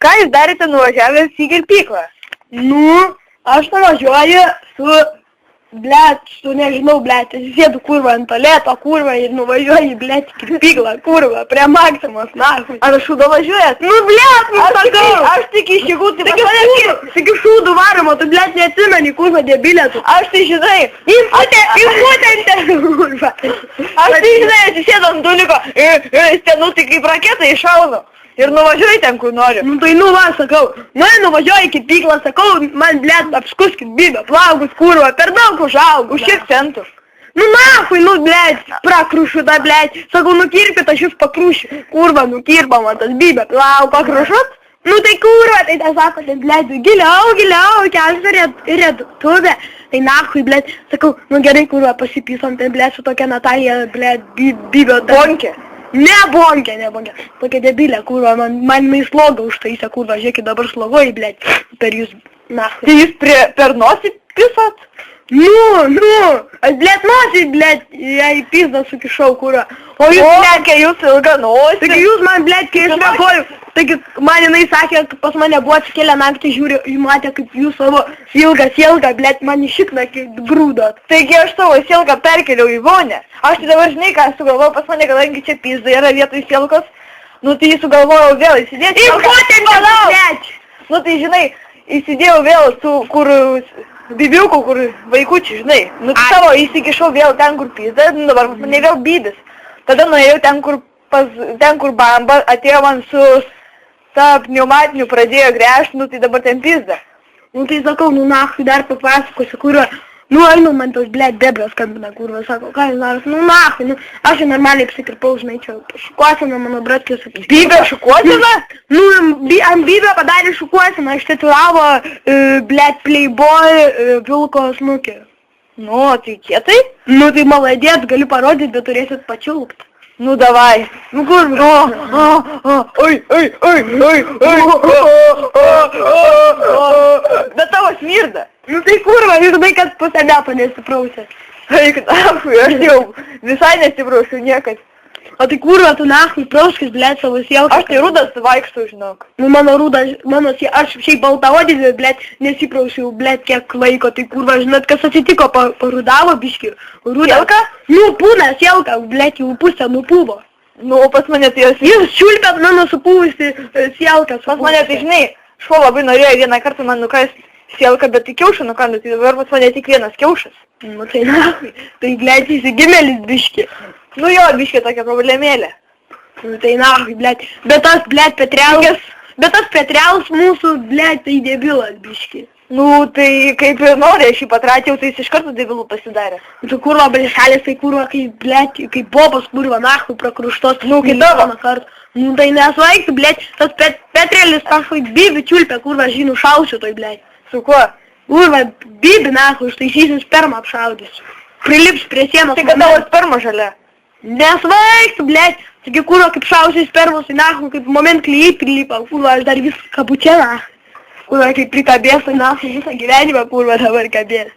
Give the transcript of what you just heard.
Ką jūs darėte nuvažiavęs į kirpyklą? Nu, aš nuvažiuoju su nežinau, sėdu kurva ant palėto, kurva ir nuvažiuoju, į kirpyklą, kurva, prie Maksimos, nahui. Ar šūdo važiuojat? Nu, aš tik iš jėgų, tik iš šūdų varimo, tu, neatsimeni, kurva, debilė tu. Aš tai žinai, Impotentė, kurva. aš tai žinai, atsisėdu ant duliko ir stenu tik kaip raketą iššaunu. Ir nuvažiuoju ten, kur noriu. Nu tai sakau, nuvažiuoju į kirpyklą, sakau, man, apskuskit bibę, plaukus, kurva, per daug užaugau. Už kiek centų? Nu nahui, prakrušiu tą, sakau, nukirpit, aš jūs pakrušiu. Kurva, nukirpa man tas bibę, plauką pakrušut. Nu tai kurva, tai tą sako, tai, giliau, kelsiu redutuvę. Tai nahui, sakau, nu gerai, kurva, pasipysom, tai, su tokia Natalija, bibę. Bonkė. Ne bonkė. Tokia debilė, kurva, man slogą užtaisė, kurva, žiūrėkit, dabar slogoji, per jūs, nahui. Tai jūs per nosį pisat? Nu, aš, nosį, jai pizdą sukišau, kurva. O jūs, jūs ilgą nosį. Taigi jūs man, kai aš mėgoju, taigi man jinai sakė, pas mane buvo atsikėlę naktį, žiūri, matė, kaip jūs savo silgą, man į šikną grūdot. Taigi aš savo silgą perkeliau į vonę. Aš tai dabar žinai, ką sugalvojau pas mane, kadangi čia pizda yra vietoj silkos. Nu tai sugalvojau vėl įsidėti. Nu tai žinai, įsidėjau vėl su kur bibiukų, kur vaikučių, žinai. Nu tai savo įsikišau vėl ten, kur pizda, dabar pas mane vėl bybis. Tada nuėjau ten, kur bamba, atėjo man su ta pneumatiniu, pradėjo gręžti, nu tai dabar ten pizda. Nu tai sakau, nu nahui, dar papasakosiu, kurva. Nu einu, man tos, bebras skambina, kurva, sako, ką jūs daros, nu nahui, aš jau normaliai apsikirpau, žinai, čia šukuosina mano bratkis. Bybė šukuosina? Nu, ant bybė padarė šukuosina, aš tatuavo, playboy, vilko snukį. Nu, tai kietai? Nu, tai maladėt, galiu parodyti, bet turėsit pačiulpti. Nu, davai. Nu, kur? Bet tavo smirda. Nu, tai kurva, žinai, kad pusę metų nesiprausęs. Eik, nahui, aš jau visai nesiprausiu niekad. O tai kurva, tu nahui prauskis, savo sielką. Aš tai rudas vaikštų, žinok. Nu, aš šiaip baltaodį, nesiprausiu, kiek laiko, tai kurva, žinot, kas atsitiko, parudavo biškį. Sielka? Nu, pūna sielka, jau pusę nupūvo. Nu, pas mane tai jūs čiulpėt mano supūvusi sielką. Pas mane tai, žinai, šuo labai norėjo vieną kartą man nukast sielką, bet tai kiaušą nukandu, tai dabar pas mane tik vienas kiaušas. Nu, tai nahui, tai įsigimėlis biškį. Nu jo, biškė tokia problemėlė. Nu tai nahui, bet tas, Petriaus mūsų, tai debilas biškį. Nu, tai kaip ir nori, aš jį patračiau, tai jis iš karto debilų pasidarė. Tu kurva, šalės, tai kurva, kaip bobas, kurva, nahui, prakruštos. Nu, kaip tavo. Nu, tai nesvaigtų, tas Petrėlis, kažkaip bibi čiulpė, kurva, žinų, šausiu toj, Su kuo? Kurva, bibi, nahui, ištaisysiu spermą apšaudysiu. Prilips prie sienos. Tai kad tavo sperma žalia. Nesvaigtų, taigi kurva, kaip šausiu spermos, tai nahui, kaip moment klijai prilipa, kurva, aš dar vis kabučia, nahui. Kurva, kaip prikabės, tai nahui, visą gyvenimą, kurva, dabar kabės.